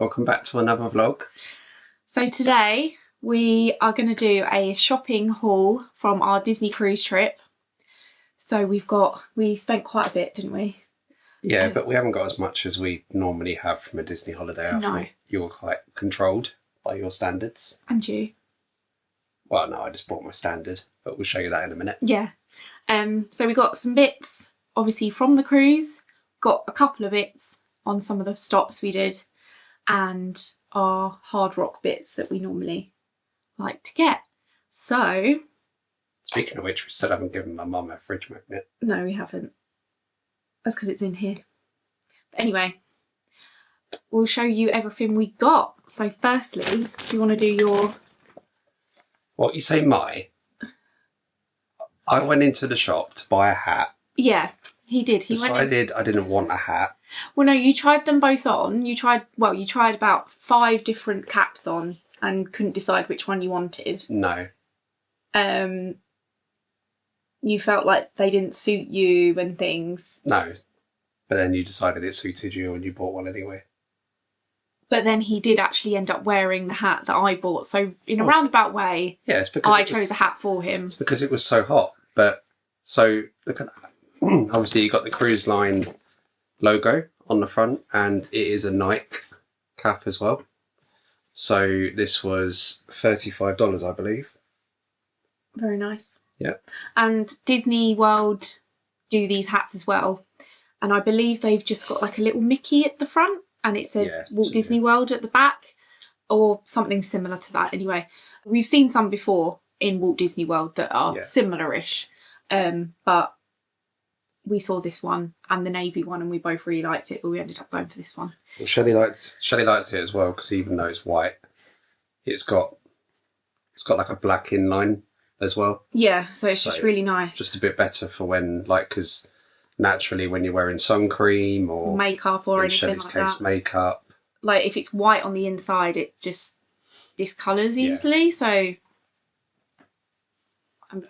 Welcome back to another vlog. So today we are going to do a shopping haul from our Disney cruise trip. So we spent quite a bit, didn't we? Yeah, but we haven't got as much as we normally have from a Disney holiday. I thought you were quite controlled by your standards. And you? Well, no, I just brought my standard, but we'll show you that in a minute. Yeah. So we got some bits, obviously, from the cruise. Got a couple of bits on some of the stops we did, and our hard rock bits that we normally like to get. So... Speaking of which, we still haven't given my mum a fridge magnet. No, we haven't. That's because it's in here. But anyway, we'll show you everything we got. So firstly, do you want to do your... What, you say my? I went into the shop to buy a hat. Yeah, he did. He decided I didn't want a hat. Well, no, you tried them both on. You tried about 5 different caps on and couldn't decide which one you wanted. No. You felt like they didn't suit you and things. No. But then you decided it suited you and you bought one anyway. But then he did actually end up wearing the hat that I bought. So in a roundabout way, yeah, it's because I chose a hat for him. It's because it was so hot. But so look at that. Obviously you got the cruise line logo on the front, and it is a Nike cap as well. So this was $35, I believe. Very nice. Yeah. And Disney World do these hats as well. And I believe they've just got like a little Mickey at the front, and it says Walt Disney World at the back, or something similar to that anyway. We've seen some before in Walt Disney World that are similar-ish, but we saw this one and the navy one and we both really liked it, but we ended up going for this one. Well, Shelley liked it as well, because even though it's white, it's got like a black inline as well. Yeah, so it's just really nice. Just a bit better for when, like, because naturally when you're wearing sun cream or makeup or anything Shelley's like case, that, makeup, like if it's white on the inside, it just discolours easily. So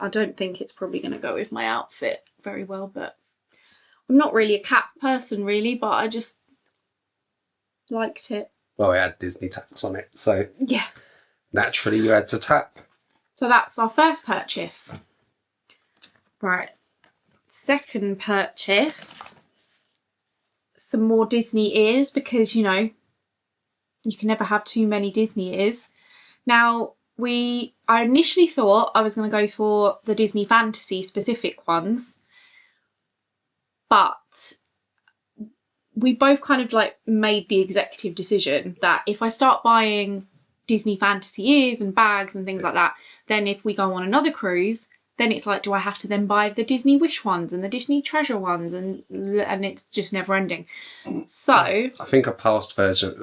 I don't think it's probably going to go with my outfit very well, but I'm not really a cap person really, but I just liked it. Well, it had Disney tax on it, so yeah, naturally you had to tap. So that's our first purchase. Right, second purchase, some more Disney ears, because you know you can never have too many Disney ears. Now I initially thought I was going to go for the Disney Fantasy specific ones, but we both kind of like made the executive decision that if I start buying Disney Fantasy ears and bags and things like that, then if we go on another cruise, then it's like, do I have to then buy the Disney Wish ones and the Disney Treasure ones, and it's just never ending. So I think a past version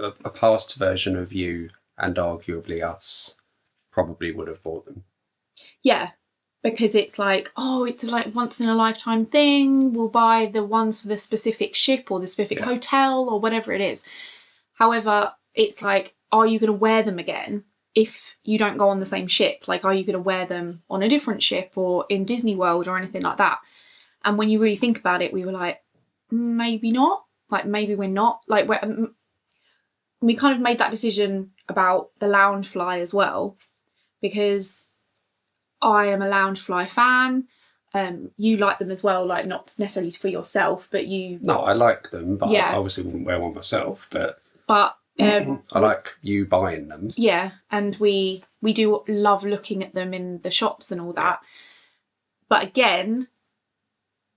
of you, and arguably us, probably would have bought them. Yeah, because it's like, oh, it's like once in a lifetime thing. We'll buy the ones for the specific ship or the specific hotel or whatever it is. However, it's like, are you going to wear them again if you don't go on the same ship? Like, are you going to wear them on a different ship or in Disney World or anything like that? And when you really think about it, we were like, maybe not. Like, maybe we're not. Like, we kind of made that decision about the Loungefly as well, because I am a Loungefly fan. You like them as well, like not necessarily for yourself, but you... No, I like them, but I obviously wouldn't wear one myself, but I like you buying them. Yeah, and we do love looking at them in the shops and all that. But again,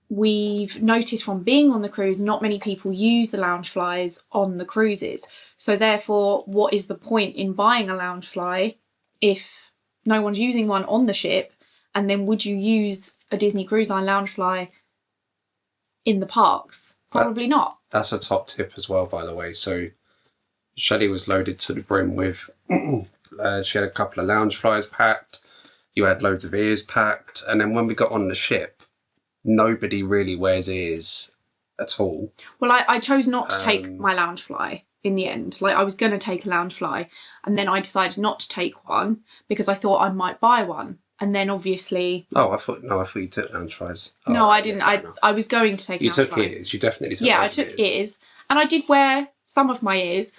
we've noticed from being on the cruise, not many people use the Loungeflies on the cruises. So therefore, what is the point in buying a Loungefly if no one's using one on the ship? And then would you use a Disney Cruise Line Loungefly in the parks? Probably not. That's a top tip as well, by the way. So Shelley was loaded to the brim with, she had a couple of Loungeflies packed, you had loads of ears packed, and then when we got on the ship, nobody really wears ears at all. Well, I chose not to take my Loungefly in the end. Like, I was going to take a Loungefly, and then I decided not to take one because I thought I might buy one. And then obviously... I thought you took Loungeflies. No, I didn't. I was going to take You took ears. You definitely took I took ears. And I did wear some of my ears,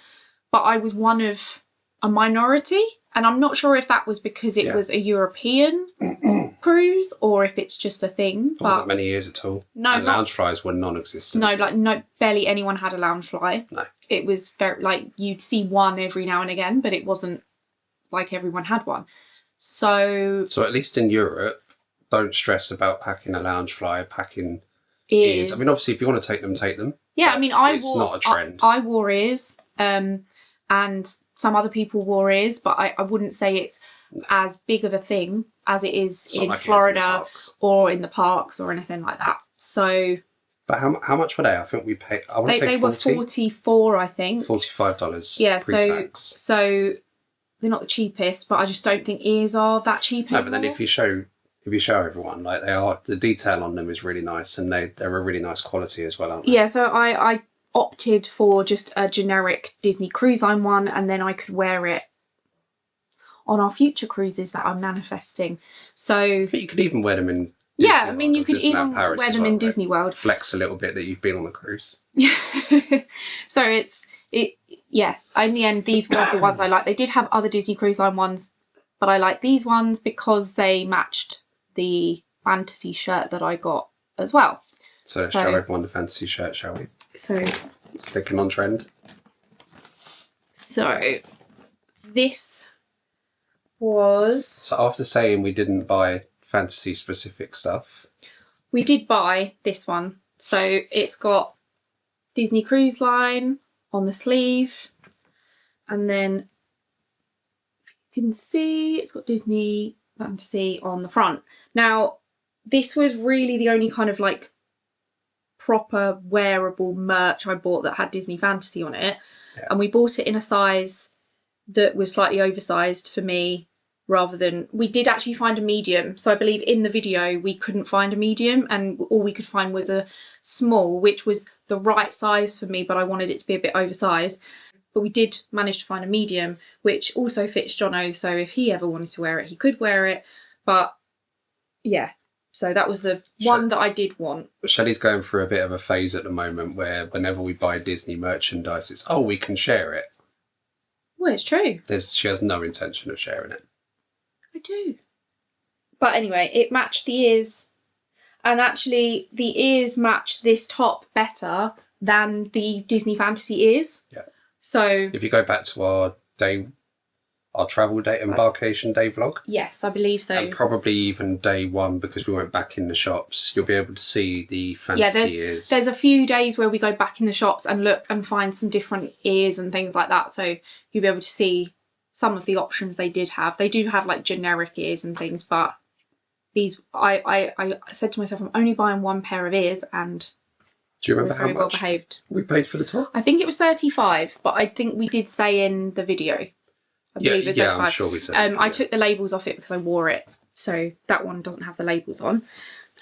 but I was one of a minority. And I'm not sure if that was because it was a European cruise or if it's just a thing. It wasn't many years at all. No, and Loungeflies were non-existent. No, barely anyone had a Loungefly. No. It was very, like, you'd see one every now and again, but it wasn't like everyone had one. So at least in Europe, don't stress about packing a Loungefly, packing ears. I mean, obviously, if you want to take them, take them. Yeah, I mean, it's not a trend. I wore ears, and some other people wore ears, but I wouldn't say it's as big of a thing as it is in like Florida or in the parks or anything like that. So, but how much were they? I think we paid. I want to say they were $44, I think. $45. Yeah, pre-tax. so they're not the cheapest, but I just don't think ears are that cheap anymore. No, but then if you show everyone, like, they are, the detail on them is really nice, and they're a really nice quality as well, aren't they? Yeah, so I opted for just a generic Disney Cruise Line one, and then I could wear it on our future cruises that I'm manifesting. So, but you could even wear them in Disney I mean, you could even Paris wear them in Disney World. Flex a little bit that you've been on the cruise. So in the end, these were the ones I like. They did have other Disney Cruise Line ones, but I like these ones because they matched the fantasy shirt that I got as well. So let's show everyone the fantasy shirt, shall we? So sticking on trend. So this was... So after saying we didn't buy fantasy specific stuff, we did buy this one. So it's got Disney Cruise Line on the sleeve, and then you can see it's got Disney Fantasy on the front. Now, this was really the only kind of like proper wearable merch I bought that had Disney Fantasy on it. Yeah. And we bought it in a size that was slightly oversized for me, rather than... We did actually find a medium. So I believe in the video we couldn't find a medium, and all we could find was a small, which was the right size for me, but I wanted it to be a bit oversized. But we did manage to find a medium, which also fits Jono, so if he ever wanted to wear it, he could wear it. But yeah, so that was the one that I did want. Shelley's going through a bit of a phase at the moment where whenever we buy Disney merchandise, it's, oh, we can share it. Well, it's true. She has no intention of sharing it. I do. But anyway, it matched the ears. And actually, the ears match this top better than the Disney Fantasy ears. Yeah. So if you go back to our travel day, embarkation day vlog. Yes, I believe so. And probably even day one, because we went back in the shops, you'll be able to see the fantasy ears. There's a few days where we go back in the shops and look and find some different ears and things like that. So you'll be able to see some of the options they did have. They do have like generic ears and things, but these, I said to myself, I'm only buying one pair of ears, and do you remember how much well behaved. We paid for the top? I think it was $35, but I think we did say in the video. I believe it was $35. I'm sure we said. I took the labels off it because I wore it, so that one doesn't have the labels on.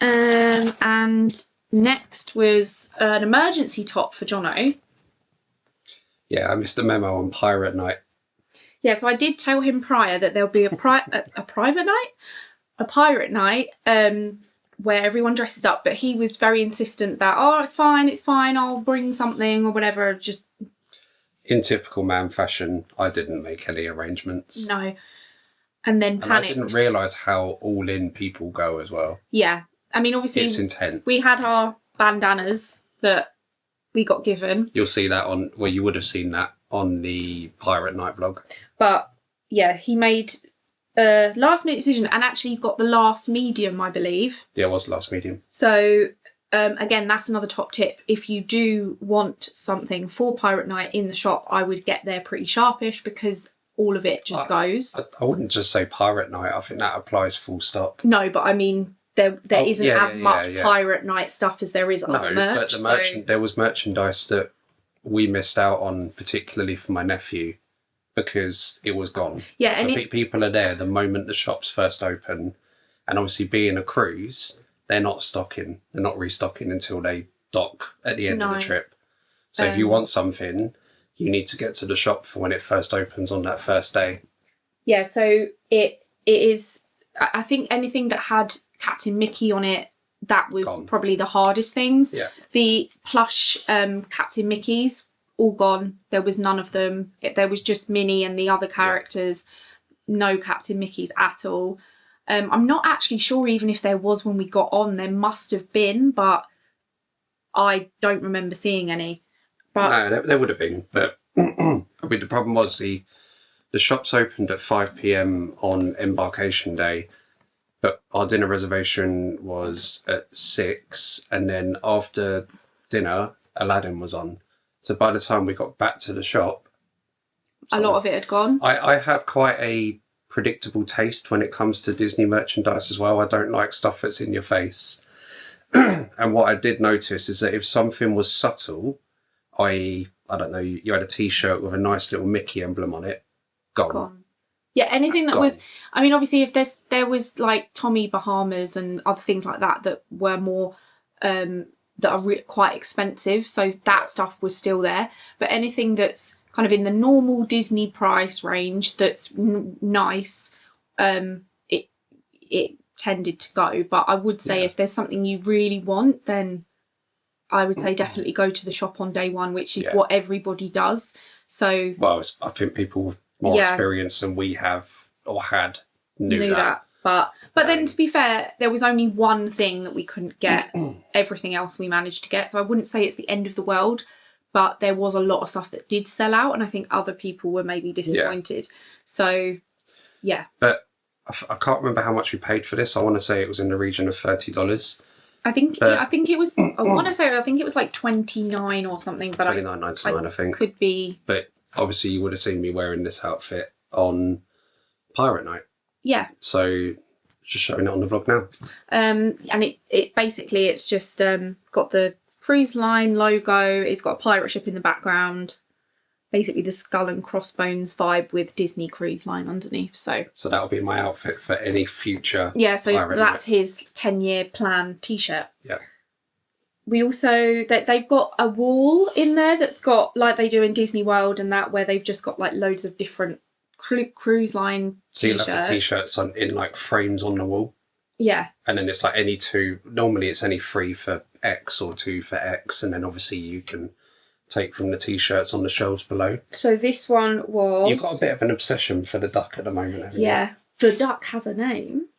And next was an emergency top for Jono. Yeah, I missed a memo on Pirate Night. Yeah, so I did tell him prior that there'll be a private night, a pirate night, where everyone dresses up, but he was very insistent that, oh, it's fine, I'll bring something or whatever. Just in typical man fashion, I didn't make any arrangements. No. And then panicked. I didn't realise how all in people go as well. Yeah. I mean, obviously, it's intense. We had our bandanas that we got given. You'll see that you would have seen that on the Pirate Night vlog. But yeah, he made a last minute decision and actually got the last medium, I believe. Yeah, it was the last medium. So again, that's another top tip. If you do want something for Pirate Night in the shop, I would get there pretty sharpish, because all of it just goes. I wouldn't just say Pirate Night. I think that applies full stop. No, but I mean, there isn't as much Pirate Night stuff as there is other merch. But there was merchandise that we missed out on, particularly for my nephew, because it was gone. Yeah, so people are there the moment the shops first open, and obviously being a cruise, they're not restocking until they dock at the end of the trip. So if you want something, you need to get to the shop for when it first opens on that first day. Yeah, so it is. I think anything that had Captain Mickey on it, that was probably the hardest things. Yeah. The plush Captain Mickeys all gone. There was none of them. There was just Minnie and the other characters. No Captain Mickeys at all. I'm not actually sure even if there was when we got on. There must have been, but I don't remember seeing any. But No, there would have been, but I mean, the problem was the shops opened at 5 p.m. on embarkation day, but our dinner reservation was at 6, and then after dinner, Aladdin was on. So by the time we got back to the shop, a lot of it had gone. I have quite a predictable taste when it comes to Disney merchandise as well. I don't like stuff that's in your face. And what I did notice is that if something was subtle, i.e., I don't know, you had a T-shirt with a nice little Mickey emblem on it, gone. Yeah, anything that Gone. was, I mean, obviously if there was like Tommy Bahamas and other things like that were more, that are quite expensive, so that stuff was still there. But anything that's kind of in the normal Disney price range that's nice, it tended to go. But I would say if there's something you really want, then I would say definitely go to the shop on day one, which is what everybody does. So, well, I think people with more experience than we have or had knew that. But then, to be fair, there was only one thing that we couldn't get. Everything else we managed to get. So I wouldn't say it's the end of the world, but there was a lot of stuff that did sell out, and I think other people were maybe disappointed. So, yeah. But I can't remember how much we paid for this. I want to say it was in the region of $30. I think it was. I want to say I think it was like $29 or something, but $29.99, I think. Could be. But obviously, you would have seen me wearing this outfit on Pirate Night. Yeah. So just showing it on the vlog now. And it basically it's just got the cruise line logo. It's got a pirate ship in the background. Basically the skull and crossbones vibe with Disney Cruise Line underneath. So that'll be my outfit for any future. Yeah, so Pirate that's Night. his 10-year plan T-shirt. Yeah. We also they've got a wall in there that's got, like they do in Disney World and that, where they've just got like loads of different cruise line So you'll T-shirts. have the T-shirts in like frames on the wall. Yeah. And then it's like any two. Normally it's any 3 for X or 2 for X, and then obviously you can take from the T-shirts on the shelves below. So this one was... You've got a bit of an obsession for the duck at the moment, haven't you? Yeah. The duck has a name.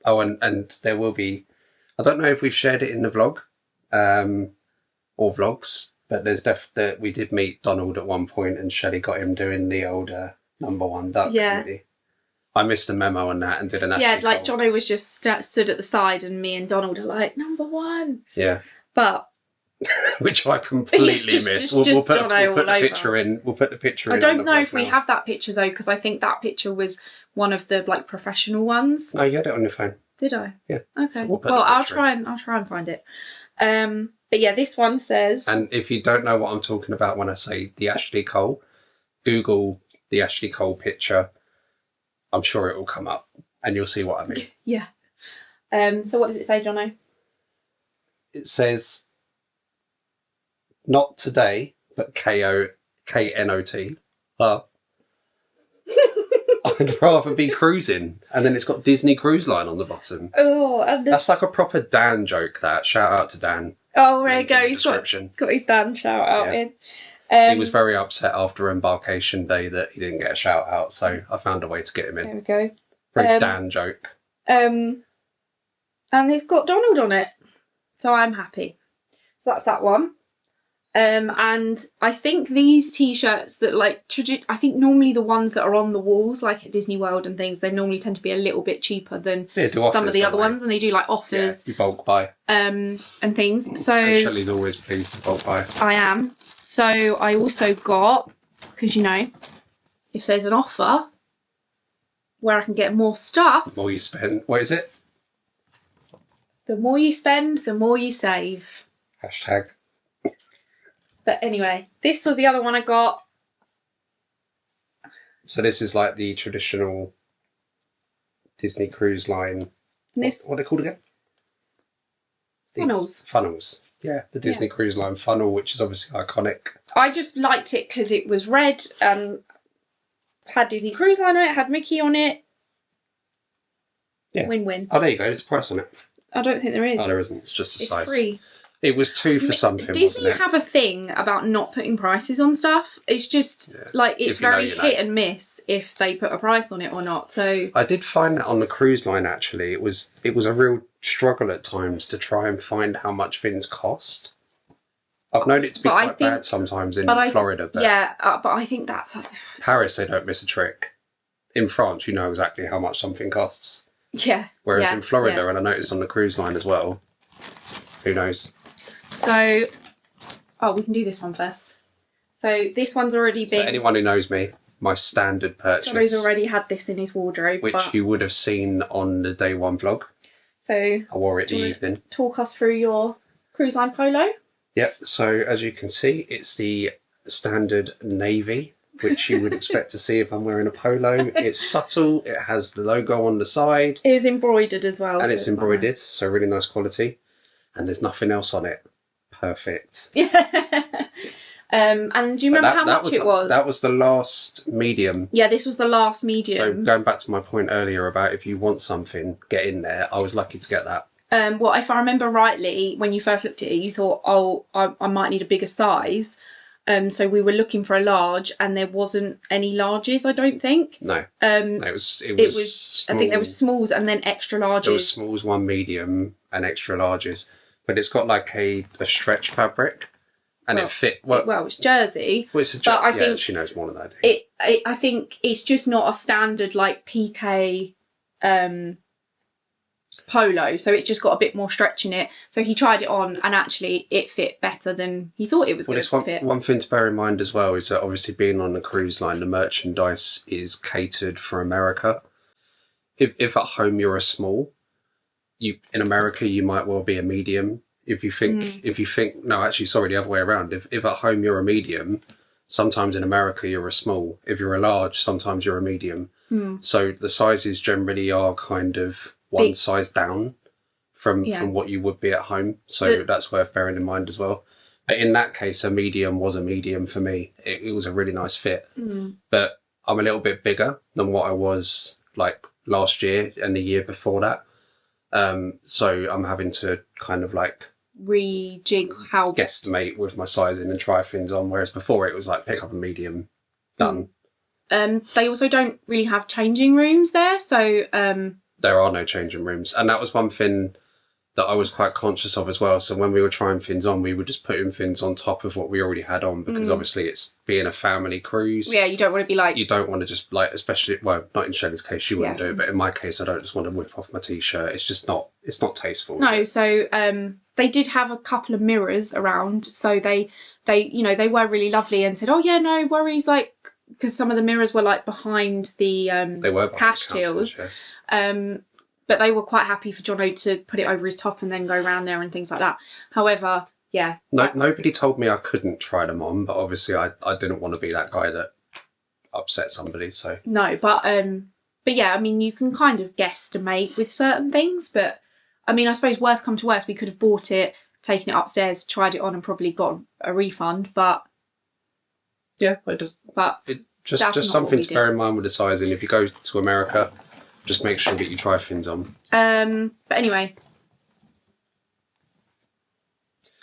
Oh, and there will be... I don't know if we've shared it in the vlog or vlogs, but there's we did meet Donald at one point, and Shelley got him doing the old number 1 duck. Yeah. Didn't he? I missed a memo on that and did an Ashley Yeah, like Cole. Jono was just stood at the side and me and Donald are like, number 1. Yeah. But... Which I completely Just missed. We'll put the picture in. We'll put the picture in. I don't know if we have that picture though, because I think that picture was one of the like professional ones. No, you had it on your phone. Did I? Yeah. Okay. So well, I'll try and find it. But yeah, this one says. And if you don't know what I'm talking about when I say the Ashley Cole, Google the Ashley Cole picture. I'm sure it will come up, and you'll see what I mean. Yeah. So what does it say, Jono? It says, not today, but KNOT. I'd rather be cruising. And then it's got Disney Cruise Line on the bottom. Oh, and That's like a proper Dan joke, that. Shout out to Dan. Oh, there you go. He's Description. got his Dan shout out in. He was very upset after embarkation day that he didn't get a shout out, so I found a way to get him in. There we go. Very Dan joke. And they've got Donald on it. So I'm happy. So that's that one. And I think these T-shirts that like, I think normally the ones that are on the walls, like at Disney World and things, they normally tend to be a little bit cheaper than some of the other ones, and they do like offers. Yeah, you bulk buy. And things. So And Shelley's always pleased to bulk buy. I am. So I also got, because you know, if there's an offer where I can get more stuff. The more you spend, what is it? The more you spend, the more you save. Hashtag. But anyway, this was the other one I got. So this is like the traditional Disney Cruise Line. What are they called again? Funnels. Funnels. Yeah, the Disney Cruise Line funnel, which is obviously iconic. I just liked it because it was red and had Disney Cruise Line on it, had Mickey on it. Yeah. Win-win. Oh, there you go. There's a price on it. I don't think there is. Oh, there isn't. It's just a size. It's free. It was two for something, Disney wasn't it? have a thing about not putting prices on stuff. It's just like it's very hit and miss if they put a price on it or not. So I did find that on the cruise line. Actually, it was a real struggle at times to try and find how much things cost. I've known it to be quite bad sometimes in Florida. But but I think that Paris, they don't miss a trick. In France, you know exactly how much something costs. Yeah. Whereas in Florida, and I noticed on the cruise line as well, who knows? So, we can do this one first. So this one's already been... So anyone who knows me, my standard purchase... Johnny's already had this in his wardrobe. Which you would have seen on the day one vlog. So... I wore it the evening. Talk us through your cruise line polo. Yep, so as you can see, it's the standard navy, which you would expect to see if I'm wearing a polo. It's subtle, it has the logo on the side. It was embroidered as well. And it's embroidered, so really nice quality. And there's nothing else on it. Perfect. Yeah. And do you remember how much it was? That was the last medium. Yeah, this was the last medium. So going back to my point earlier about if you want something, get in there. I was lucky to get that. Well, if I remember rightly, when you first looked at it, you thought, oh, I might need a bigger size. So we were looking for a large, and there wasn't any larges, I don't think. No. It was small. I think there was smalls and then extra larges. There was smalls, one medium, and extra larges. But it's got like a stretch fabric, and it fit. Well, it's jersey. Well, it's a jersey. I think she knows more than I do. I think it's just not a standard like PK polo, so it's just got a bit more stretch in it. So he tried it on, and actually it fit better than he thought it was going to fit. One thing to bear in mind as well is that obviously being on the cruise line, the merchandise is catered for America. If at home you're a small, in America you might well be a medium. If you think no, actually, sorry, the other way around. If at home you're a medium, sometimes in America you're a small. If you're a large, sometimes you're a medium. So the sizes generally are kind of one size down from what you would be at home. So that's worth bearing in mind as well. But in that case, a medium was a medium for me. It was a really nice fit. But I'm a little bit bigger than what I was like last year and the year before that. So I'm having to kind of like rejig how guesstimate with my sizing and try things on, whereas before it was like pick up a medium, done. They also don't really have changing rooms there, so there are no changing rooms, and that was one thing that I was quite conscious of as well. So when we were trying things on, we were just putting things on top of what we already had on, because obviously it's being a family cruise. Yeah, you don't want to be like... You don't want to just like, especially, well, not in Shelley's case, she wouldn't do it, but in my case, I don't just want to whip off my t-shirt. It's just not, it's not tasteful. No, so they did have a couple of mirrors around, so they they were really lovely and said, oh yeah, no worries, like, because some of the mirrors were like behind the they were cash tills. Yeah. But they were quite happy for Jono to put it over his top and then go around there and things like that. However, yeah. Nobody told me I couldn't try them on, but obviously I didn't want to be that guy that upset somebody. So no, but yeah, I mean, you can kind of guesstimate with certain things, but I mean, I suppose worst come to worst, we could have bought it, taken it upstairs, tried it on, and probably got a refund. But yeah, just something to bear in mind with the sizing. If you go to America, just make sure that you try things on. But anyway.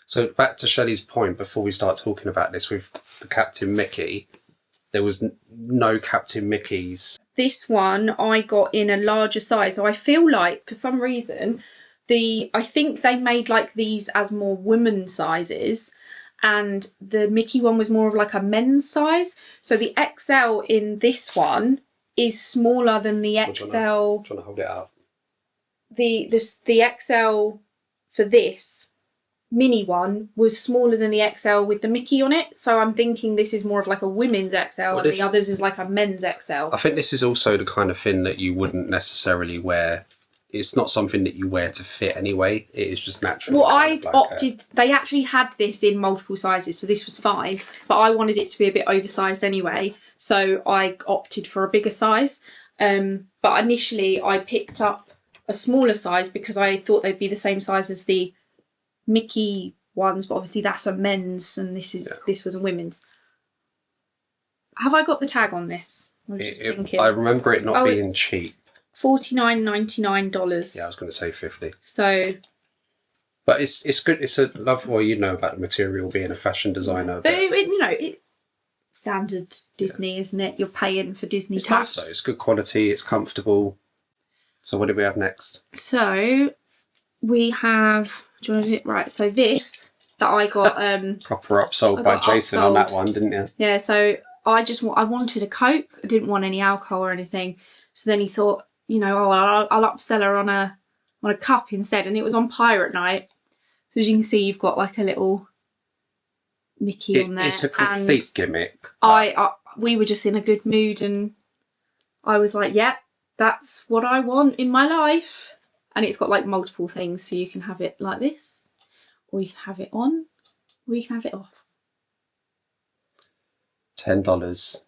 So back to Shelley's point before we start talking about this with the Captain Mickey, there was no Captain Mickeys. This one I got in a larger size. So I feel like for some reason, I think they made like these as more women's sizes, and the Mickey one was more of like a men's size. So the XL in this one is smaller than the XL. Trying to hold it up. The XL for this mini one was smaller than the XL with the Mickey on it. So I'm thinking this is more of like a women's XL, and the others is like a men's XL. I think this is also the kind of thing that you wouldn't necessarily wear. It's not something that you wear to fit anyway. It is just natural. Well, I opted... They actually had this in multiple sizes, so this was fine. But I wanted it to be a bit oversized anyway, so I opted for a bigger size. But initially, I picked up a smaller size because I thought they'd be the same size as the Mickey ones. But obviously, that's a men's, and this was a women's. Have I got the tag on this? I was just thinking. I remember it not being cheap. $49.99. Yeah, I was going to say 50. So, But it's good. It's a love. Well, you know about the material being a fashion designer, but it standard Disney, isn't it? You're paying for Disney it's tax. nice though. It's good quality. It's comfortable. So what do we have next? So we have. Do you want to do it right? So this that I got Proper upsold by Jason on that one, didn't you? Yeah. So I wanted a Coke. I didn't want any alcohol or anything. So then he thought, I'll upsell her on a cup instead, and it was on Pirate Night. So as you can see, you've got like a little Mickey on there. It's a complete gimmick. We were just in a good mood, and I was like, "Yeah, that's what I want in my life." And it's got like multiple things, so you can have it like this, or you can have it on, or you can have it off. $10.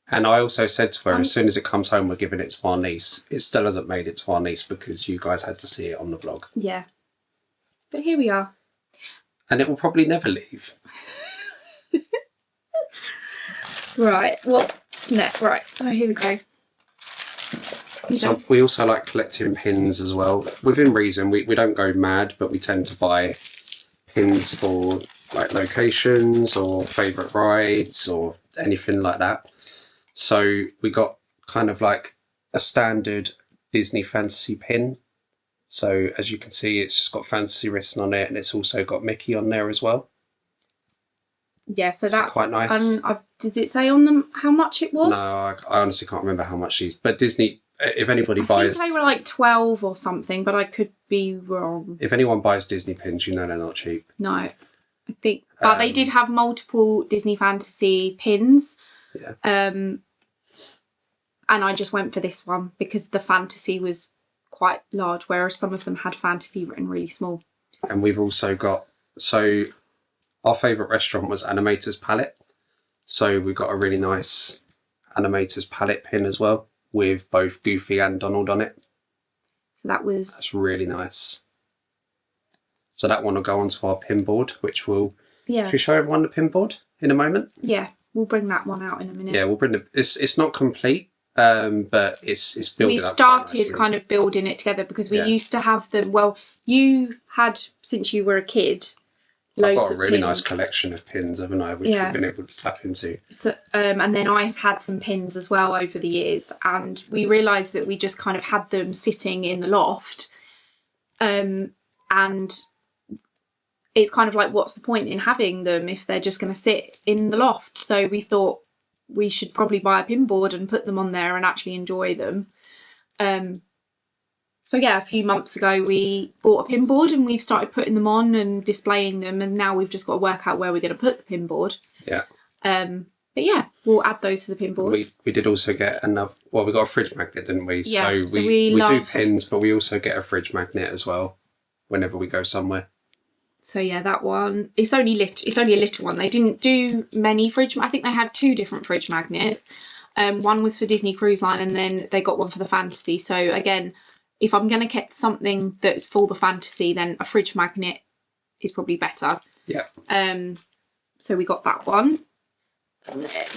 And I also said to her, as soon as it comes home, we're giving it to our niece. It still hasn't made it to our niece because you guys had to see it on the vlog. Yeah. But here we are. And it will probably never leave. Right, what's next? Right, so here we go. So we also like collecting pins as well. Within reason, we don't go mad, but we tend to buy pins for like locations or favourite rides or anything like that. So we got kind of like a standard Disney fantasy pin. So as you can see, it's just got fantasy written on it, and it's also got Mickey on there as well. Yeah, so that's quite nice. Does it say on them how much it was? No, I honestly can't remember how much these. But Disney, if anybody I buys, think they were like 12 or something, but I could be wrong. If anyone buys Disney pins, you know they're not cheap. No, I think, but they did have multiple Disney fantasy pins. Yeah. And I just went for this one because the fantasy was quite large, whereas some of them had fantasy written really small. And we've also got, so our favourite restaurant was Animator's Palette. So we've got a really nice Animator's Palette pin as well, with both Goofy and Donald on it. So that's really nice. So that one will go onto our pin board, which will, should we show everyone the pin board in a moment? Yeah, we'll bring that one out in a minute. Yeah, we'll bring it's not complete. But it's building We've up. started kind of building it together because we used to have them. Well, you had since you were a kid. Loads I've got a really of nice pins. collection of pins, haven't I? Which we've been able to tap into. So, and then I've had some pins as well over the years, and we realised that we just kind of had them sitting in the loft, and it's kind of like, what's the point in having them if they're just going to sit in the loft? So we thought we should probably buy a pin board and put them on there and actually enjoy them. So yeah, a few months ago we bought a pin board and we've started putting them on and displaying them, and now we've just got to work out where we're going to put the pin board. Yeah. But yeah, we'll add those to the pin board. We did also get another, we got a fridge magnet, didn't we? Yeah, so we do pins, but we also get a fridge magnet as well whenever we go somewhere. So yeah, that one, it's only a little one. They didn't do many I think they had 2 different fridge magnets. One was for Disney Cruise Line, and then they got one for the fantasy. So again, if I'm going to get something that's for the fantasy, then a fridge magnet is probably better. Yeah. So we got that one. And then,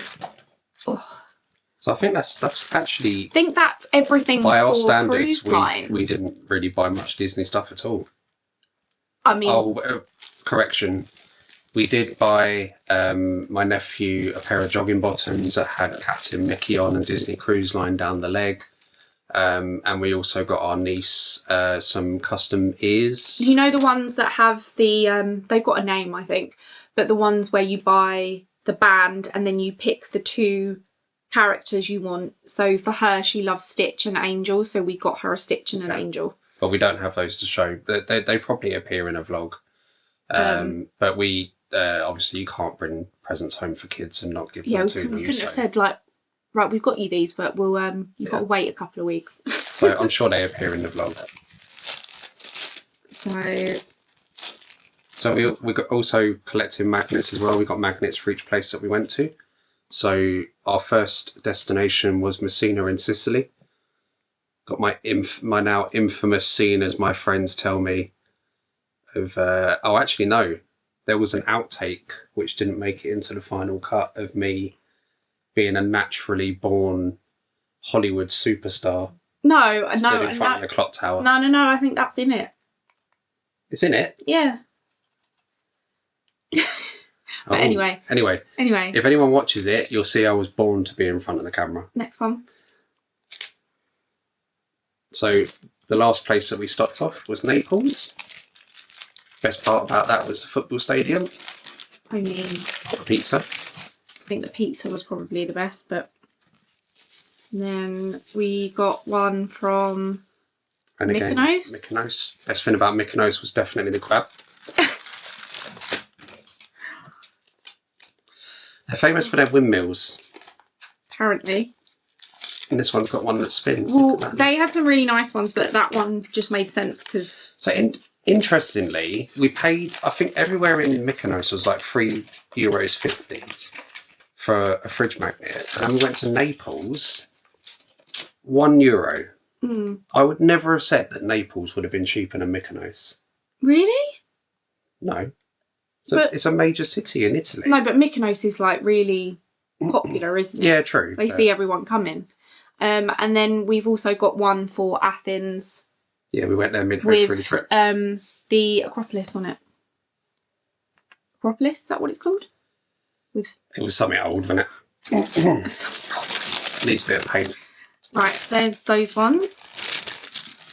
So I think that's actually, I think that's everything by our for standards. Cruise Line. We didn't really buy much Disney stuff at all. I mean, correction. We did buy my nephew a pair of jogging bottoms that had Captain Mickey on and Disney Cruise Line down the leg. And we also got our niece some custom ears. you know the ones that have the, they've got a name, I think, but the ones where you buy the band and then you pick the 2 characters you want. So for her, she loves Stitch and Angel, so we got her a Stitch and an Angel. But we don't have those to show. They probably appear in a vlog. But we obviously you can't bring presents home for kids and not give them to them. We couldn't have said like, right, we've got you these, but we'll you've got to wait a couple of weeks. So I'm sure they appear in the vlog. So we got also collecting magnets as well. We got magnets for each place that we went to. So our first destination was Messina in Sicily. Got my now infamous scene, as my friends tell me, of actually no, there was an outtake which didn't make it into the final cut of me being a naturally born Hollywood superstar. No, stood in front of the clock tower. No, I think that's in it. It's in it. Yeah. But anyway. Anyway. If anyone watches it, you'll see I was born to be in front of the camera. Next one. So the last place that we stopped off was Naples. Best part about that was the football stadium. I mean, the pizza. I think the pizza was probably the best, but then we got one from Mykonos. Mykonos. Best thing about Mykonos was definitely the crab. They're famous for their windmills. Apparently. And this one's got one that spins. Well, they had some really nice ones, but that one just made sense because... So interestingly, we paid, I think everywhere in Mykonos was like €3.50 for a fridge magnet. And we went to Naples, €1. I would never have said that Naples would have been cheaper than Mykonos. Really? No. So it's a major city in Italy. No, but Mykonos is like really popular, isn't it? Yeah, true. They see everyone coming. And then we've also got one for Athens. Yeah, we went there midway through the trip. The Acropolis on it. Acropolis, is that what it's called? It was something old, wasn't it? Needs a bit of paint. Right, there's those ones.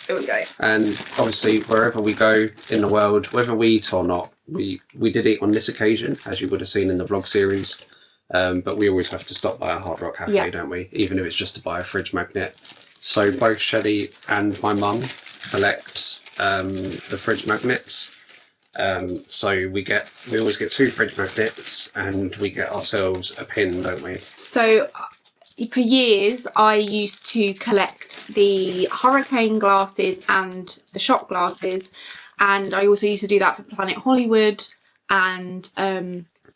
Here we go. And obviously, wherever we go in the world, whether we eat or not, we did eat on this occasion, as you would have seen in the vlog series. But we always have to stop by a Hard Rock Cafe, don't we? Even if it's just to buy a fridge magnet. So both Shelley and my mum collect the fridge magnets. So we always get 2 fridge magnets, and we get ourselves a pin, don't we? So for years, I used to collect the hurricane glasses and the shot glasses, and I also used to do that for Planet Hollywood and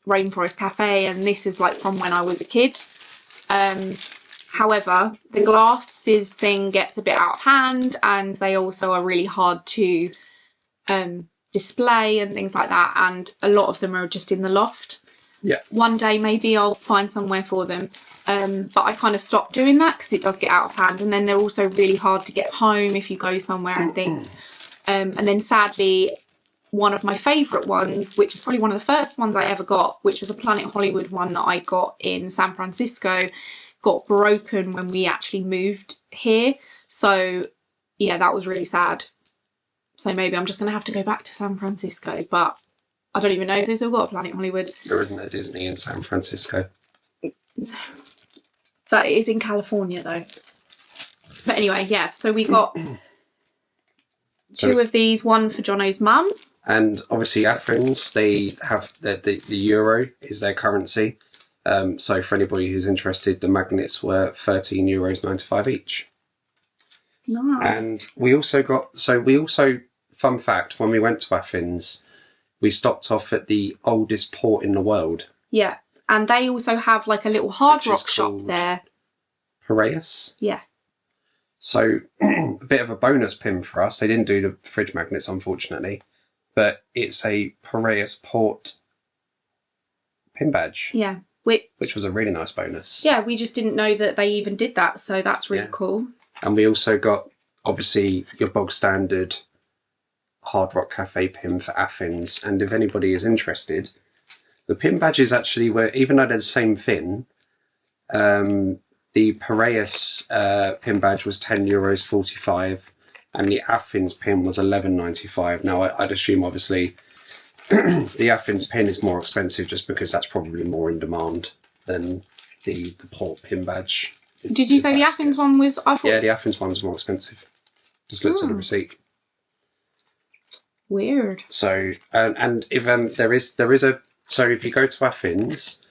Rainforest Cafe, and this is like from when I was a kid. However, the glasses thing gets a bit out of hand, and they also are really hard to display and things like that, and a lot of them are just in the loft. Yeah. One day maybe I'll find somewhere for them. But I kind of stopped doing that because it does get out of hand, and then they're also really hard to get home if you go somewhere and things. And then sadly, one of my favourite ones, which is probably one of the first ones I ever got, which was a Planet Hollywood one that I got in San Francisco, got broken when we actually moved here. So yeah, that was really sad. So maybe I'm just going to have to go back to San Francisco, but I don't even know if they've still got a Planet Hollywood. There isn't a Disney in San Francisco. But it is in California though. But anyway, yeah, so we got 2 of these, one for Jono's mum. And obviously Athens, they have the euro is their currency. So for anybody who's interested, the magnets were €13.95 each. Nice. And we also, fun fact, when we went to Athens, we stopped off at the oldest port in the world. Yeah. And they also have like a little hard rock shop there. Piraeus? Yeah. So a bit of a bonus pin for us. They didn't do the fridge magnets, unfortunately. But it's a Piraeus port pin badge. Yeah. Which was a really nice bonus. Yeah, we just didn't know that they even did that. So that's really cool. And we also got, obviously, your bog standard Hard Rock Cafe pin for Athens. And if anybody is interested... The pin badges actually were, even though they're the same fin, the Piraeus pin badge was €10.45 and the Athens pin was $11.95. Now, I'd assume, obviously, the Athens pin is more expensive just because that's probably more in demand than the port pin badge. Did you say the Athens one was... Yeah, the Athens one was more expensive. Just looked at the receipt. Weird. So, and if there is a... So if you go to Athens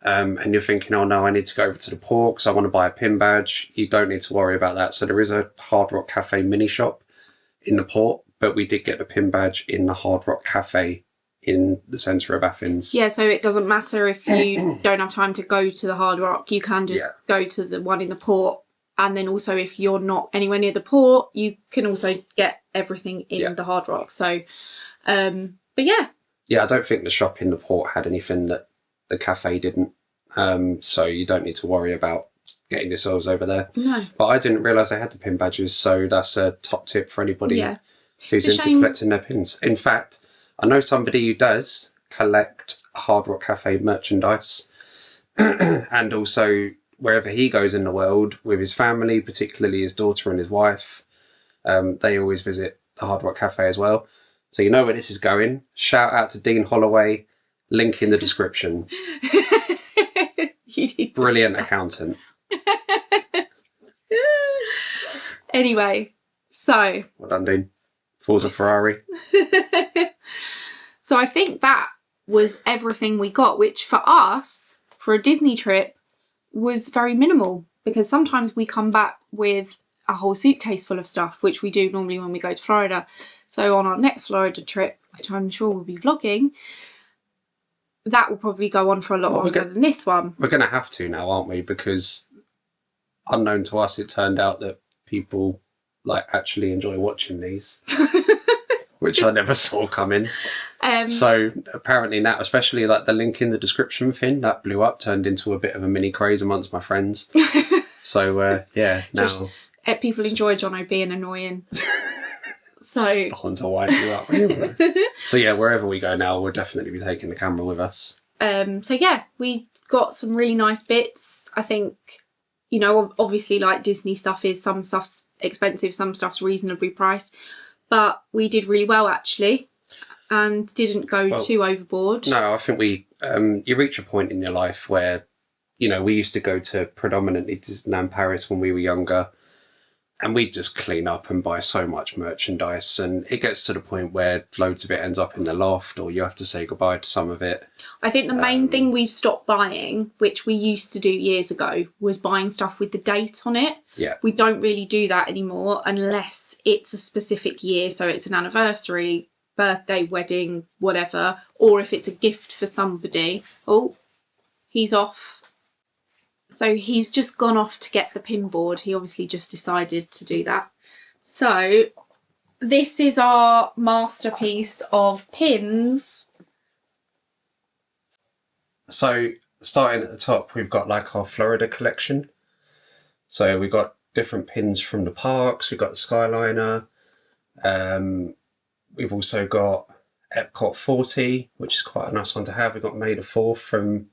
and you're thinking, oh no, I need to go over to the port because I want to buy a pin badge, you don't need to worry about that. So there is a Hard Rock Cafe mini shop in the port, but we did get the pin badge in the Hard Rock Cafe in the centre of Athens. Yeah, so it doesn't matter if you don't have time to go to the Hard Rock, you can just go to the one in the port. And then also if you're not anywhere near the port, you can also get everything in the Hard Rock. So, but yeah. Yeah, I don't think the shop in the port had anything that the cafe didn't. So you don't need to worry about getting yourselves over there. No. But I didn't realise they had the pin badges, so that's a top tip for anybody who's It's a into shame. collecting their pins. In fact, I know somebody who does collect Hard Rock Cafe merchandise, and also wherever he goes in the world with his family, particularly his daughter and his wife, they always visit the Hard Rock Cafe as well. So you know where this is going. Shout out to Dean Holloway. Link in the description. You need to Brilliant stop. accountant. Anyway, so Well done, Dean. Forza Ferrari. so I think that was everything we got, which for us, for a Disney trip, was very minimal, because sometimes we come back with a whole suitcase full of stuff, which we do normally when we go to Florida. So on our next Florida trip, which I'm sure we'll be vlogging, that will probably go on for a lot longer than this one. We're going to have to now, aren't we? Because unknown to us, it turned out that people actually enjoy watching these, which I never saw coming. So apparently now, especially the link in the description thing, that blew up, turned into a bit of a mini craze amongst my friends. So yeah, now people enjoy Jono being annoying. So I want to wind you up. So yeah, wherever we go now, we'll definitely be taking the camera with us. So yeah, we got some really nice bits. I think, obviously Disney stuff is, some stuff's expensive, some stuff's reasonably priced, but we did really well actually, and didn't go too overboard. No, I think you reach a point in your life where, we used to go to predominantly Disneyland Paris when we were younger, and we'd just clean up and buy so much merchandise, and it gets to the point where loads of it ends up in the loft, or you have to say goodbye to some of it. I think the main thing we've stopped buying, which we used to do years ago, was buying stuff with the date on it. Yeah. We don't really do that anymore unless it's a specific year, so it's an anniversary, birthday, wedding, whatever, or if it's a gift for somebody. Oh, he's off. So he's just gone off to get the pin board. He obviously just decided to do that. So this is our masterpiece of pins. So starting at the top, we've got our Florida collection. So we've got different pins from the parks. We've got the Skyliner. We've also got Epcot 40, which is quite a nice one to have. We've got May the 4th from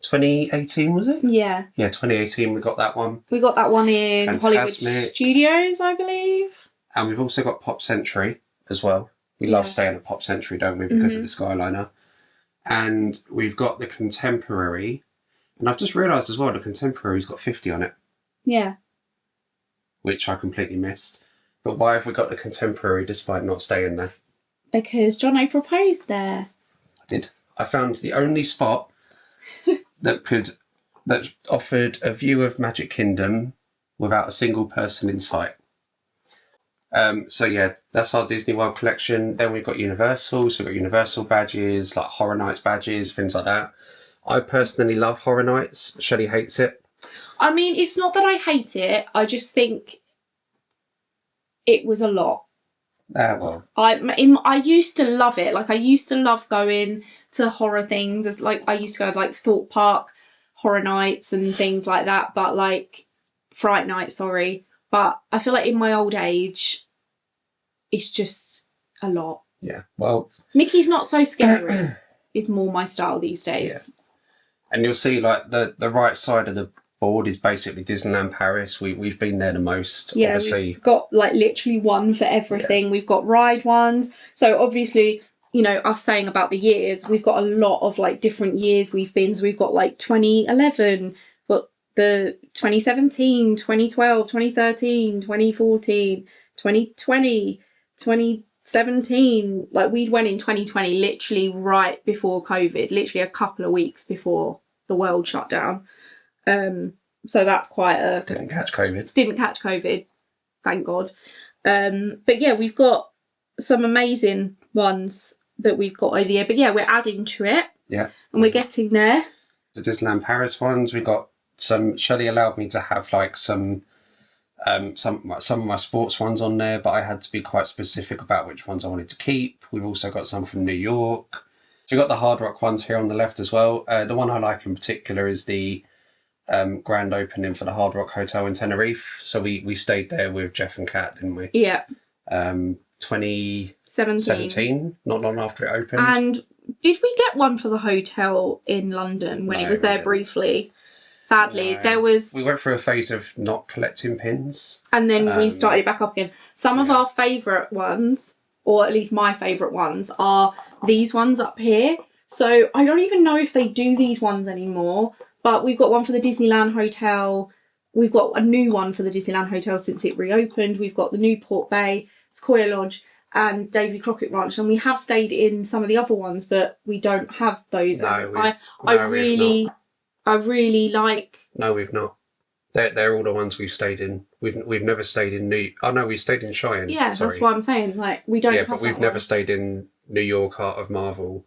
2018, was it? Yeah. Yeah, 2018, we got that one. We got that one in Hollywood Fantastic. Studios, I believe. And we've also got Pop Century as well. We love staying at Pop Century, don't we, because of the Skyliner. And we've got the Contemporary. And I've just realised as well, the Contemporary's got 50 on it. Yeah. Which I completely missed. But why have we got the Contemporary despite not staying there? Because Jono proposed there. I did. I found the only spot that offered a view of Magic Kingdom without a single person in sight. So yeah, that's our Disney World collection. Then we've got Universal, so we've got Universal badges, Horror Nights badges, things like that. I personally love Horror Nights. Shelley hates it. I mean, it's not that I hate it, I just think it was a lot. Well. I used to love it. I used to love going to horror things. As I used to go to Thought Park Horror Nights and things like that. But Fright Night, sorry. But I feel in my old age, it's just a lot. Yeah. Well, Mickey's not so scary. Is more my style these days. Yeah. And you'll see the right side of the board is basically Disneyland Paris. We've been there the most. Yeah, obviously. We've got literally one for everything. Yeah. We've got ride ones. So obviously, us saying about the years, we've got a lot of different years we've been. So we've got 2011, but the 2017, 2012, 2013, 2014, 2020, 2017. We went in 2020, literally right before COVID, literally a couple of weeks before the world shut down. So that's quite a... Didn't catch COVID, thank God. But yeah, we've got some amazing ones that we've got over here. But yeah, we're adding to it. Yeah. And we're getting there. The Disneyland Paris ones, we got some... Shelley allowed me to have some of my sports ones on there, but I had to be quite specific about which ones I wanted to keep. We've also got some from New York. So we've got the Hard Rock ones here on the left as well. The one I like in particular is the grand opening for the Hard Rock Hotel in Tenerife. So we stayed there with Jeff and Kat, didn't we? Yeah. 2017, not long after it opened. And did we get one for the hotel in London when it was there briefly? Sadly, we went through a phase of not collecting pins. And then we started back up again. Some of our favourite ones, or at least my favourite ones, are these ones up here. So I don't even know if they do these ones anymore, but we've got one for the Disneyland Hotel. We've got a new one for the Disneyland Hotel since it reopened. We've got the Newport Bay, Sequoia Lodge, and Davy Crockett Ranch. And we have stayed in some of the other ones, but we don't have those. I really like... No, we've not. They're all the ones we've stayed in. We've never stayed in we stayed in Cheyenne. Yeah, sorry. That's what I'm saying. Like, we don't. Yeah, have but we've never stayed in New York Art of Marvel,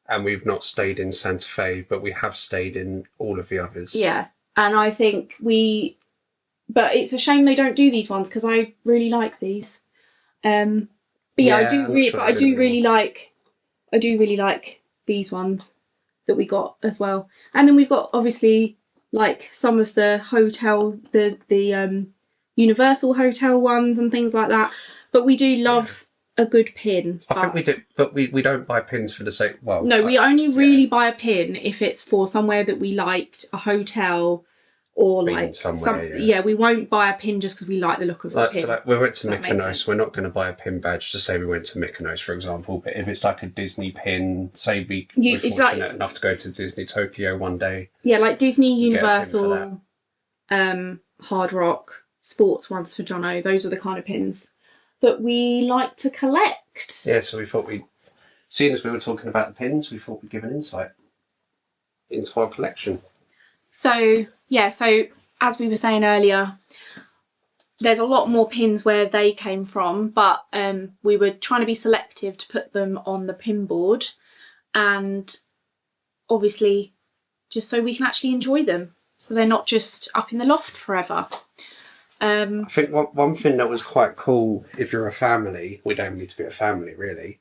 and we've not stayed in Santa Fe, but we have stayed in all of the others. Yeah, and I think but it's a shame they don't do these ones because I really like these. But yeah, I do really like these ones that we got as well. And then we've got obviously like some of the hotel, the Universal Hotel ones and things like that. But we do love a good pin. I think we do, but we don't buy pins for the sake. Well, no, we only really buy a pin if it's for somewhere that we liked, a hotel. Or like somewhere, we won't buy a pin just because we like the look of the pin. So we went to Mykonos. We're not going to buy a pin badge to say we went to Mykonos, for example. But if it's like a Disney pin, say we're fortunate enough to go to Disney Tokyo one day. Yeah, like Disney, Universal, Hard Rock, sports ones for Jono. Those are the kind of pins that we like to collect. Yeah, so we thought seeing as we were talking about the pins, we thought we'd give an insight into our collection. So as we were saying earlier, there's a lot more pins where they came from, but we were trying to be selective to put them on the pin board, and obviously just so we can actually enjoy them, so they're not just up in the loft forever. I think one thing that was quite cool, if you're a family, we don't need to be a family really,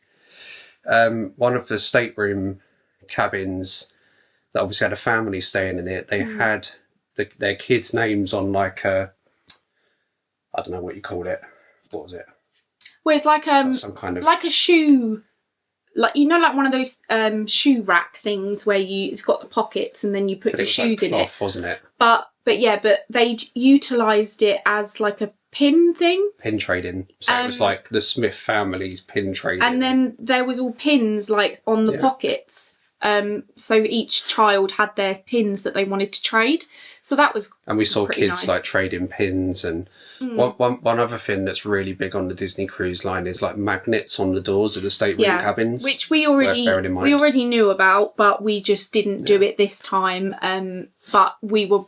one of the stateroom cabins that obviously had a family staying in it, they had their kids' names on like I don't know what you called it. What was it? Well, it's like some kind of like a shoe, like like one of those shoe rack things where it's got the pockets and then you put your shoes in it. Wasn't it? But they utilised it as like a pin thing. Pin trading. So it was like the Smith family's pin trading. And then there was all pins like on the pockets. So each child had their pins that they wanted to trade. So that was and we saw kids like trading pins. And one other thing that's really big on the Disney Cruise Line is like magnets on the doors of the stateroom cabins, which we already knew about, but we just didn't do it this time. But we were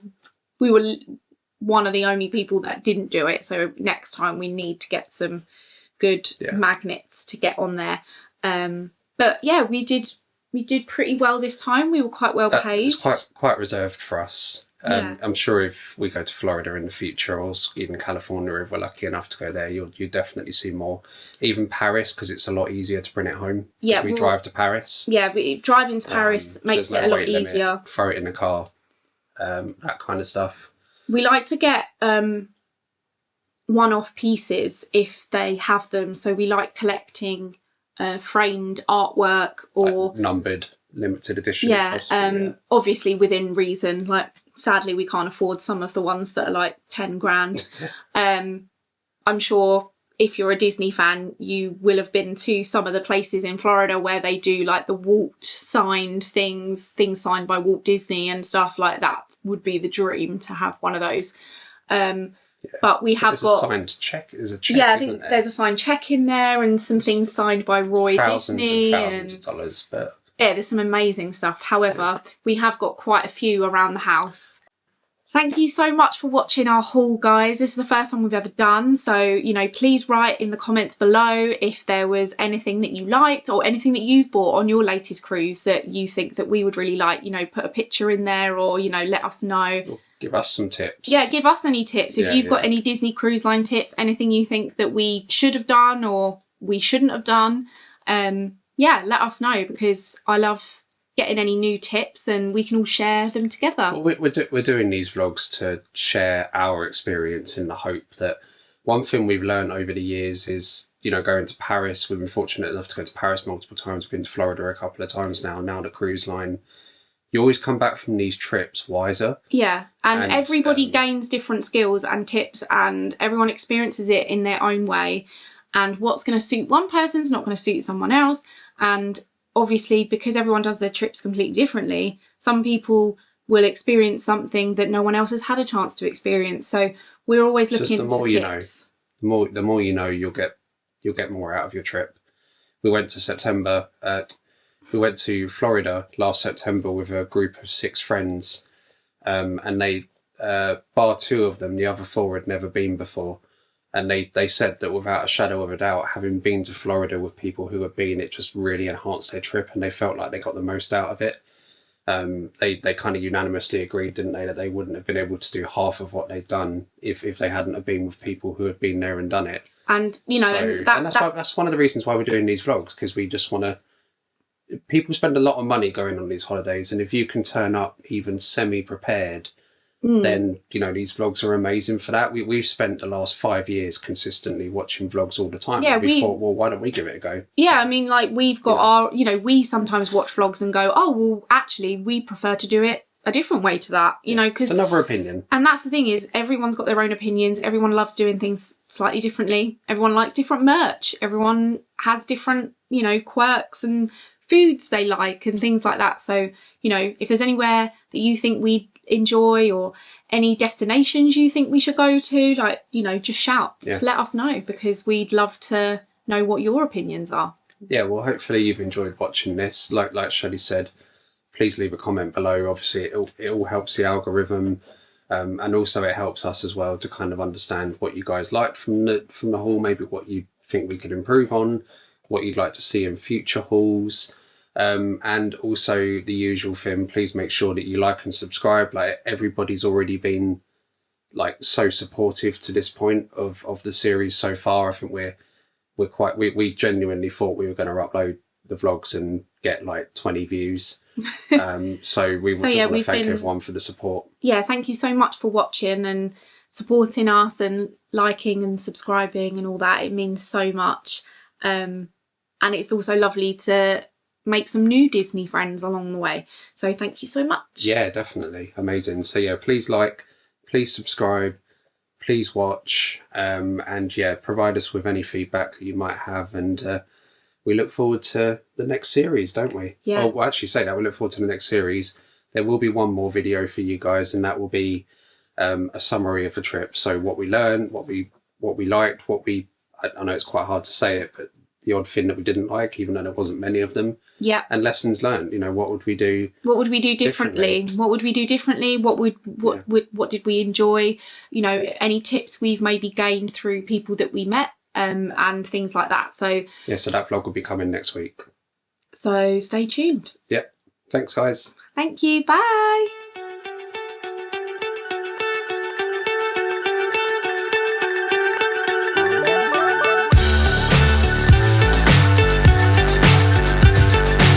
one of the only people that didn't do it. So next time we need to get some good magnets to get on there. But yeah, we did pretty well this time. We were quite well paid. It's quite reserved for us. I'm sure if we go to Florida in the future, or even California, if we're lucky enough to go there, you'll definitely see more. Even Paris, because it's a lot easier to bring it home. Yeah, if we drive to Paris. Yeah, driving to Paris makes it a lot easier. Throw it in the car, that kind of stuff. We like to get one-off pieces if they have them. So we like collecting framed artwork or like numbered limited edition. Obviously within reason. Like sadly we can't afford some of the ones that are like 10 grand. I'm sure if you're a Disney fan you will have been to some of the places in Florida where they do like the Walt signed things signed by Walt Disney and stuff like that. Would be the dream to have one of those. But we have got a signed check. There's a check. Yeah, I think there's a signed check in there and some things signed by Roy Disney thousands of dollars. But yeah, there's some amazing stuff. However, we have got quite a few around the house. Thank you so much for watching our haul, guys. This is the first one we've ever done. So, please write in the comments below if there was anything that you liked or anything that you've bought on your latest cruise that you think that we would really like. Put a picture in there or, let us know. Or give us some tips. Yeah, give us any tips. If you've got any Disney Cruise Line tips, anything you think that we should have done or we shouldn't have done, let us know, because I love getting any new tips and we can all share them together. Well, we're doing these vlogs to share our experience in the hope that one thing we've learned over the years is going to Paris. We've been fortunate enough to go to Paris multiple times. We've been to Florida a couple of times now the cruise line. You always come back from these trips wiser. Yeah, and everybody gains different skills and tips, and everyone experiences it in their own way. And what's going to suit one person's not going to suit someone else. And obviously, because everyone does their trips completely differently, some people will experience something that no one else has had a chance to experience. So we're always looking for tips. The more you know, you'll get more out of your trip. We went to Florida last September with a group of 6 friends, and they, bar 2 of them, the other 4 had never been before. And they said that without a shadow of a doubt, having been to Florida with people who had been, it just really enhanced their trip, and they felt like they got the most out of it. They kind of unanimously agreed, didn't they, that they wouldn't have been able to do half of what they'd done if they hadn't have been with people who had been there and done it. And, that's one of the reasons why we're doing these vlogs, because we just want to... People spend a lot of money going on these holidays, and if you can turn up even semi-prepared, then, these vlogs are amazing for that. We've spent the last 5 years consistently watching vlogs all the time. Yeah, we thought, well, why don't we give it a go? Yeah, I mean, like, we've got our, we sometimes watch vlogs and go, oh, well, actually, we prefer to do it a different way to that, because... It's another opinion. And that's the thing is, everyone's got their own opinions. Everyone loves doing things slightly differently. Everyone likes different merch. Everyone has different, quirks and foods they like and things like that. So, if there's anywhere that you think we'd enjoy or any destinations you think we should go to, just shout. Yeah. Let us know, because we'd love to know what your opinions are. Yeah, well, hopefully you've enjoyed watching this. Like Shelley said, please leave a comment below. Obviously, it all helps the algorithm, and also it helps us as well to kind of understand what you guys like from the haul, maybe what you think we could improve on, what you'd like to see in future hauls. And also the usual thing, please make sure that you like and subscribe. Like, everybody's already been so supportive to this point of the series so far. I think we genuinely thought we were going to upload the vlogs and get 20 views. So we want to thank everyone for the support. Yeah, thank you so much for watching and supporting us and liking and subscribing and all that. It means so much. And it's also lovely to make some new Disney friends along the way. So thank you so much. Yeah, definitely. Amazing. So yeah, please please subscribe, please watch, and provide us with any feedback that you might have. And we look forward to the next series, don't we? Yeah. Oh, well, actually say that. We look forward to the next series. There will be one more video for you guys, and that will be a summary of the trip. So what we learned, what we liked, I know it's quite hard to say it, but the odd thing that we didn't like, even though there wasn't many of them. Yeah. And lessons learned. What would we do? What would we do differently? What would we do differently? What did we enjoy? Any tips we've maybe gained through people that we met, and things like that. So so that vlog will be coming next week. So stay tuned. Yep. Thanks, guys. Thank you. Bye.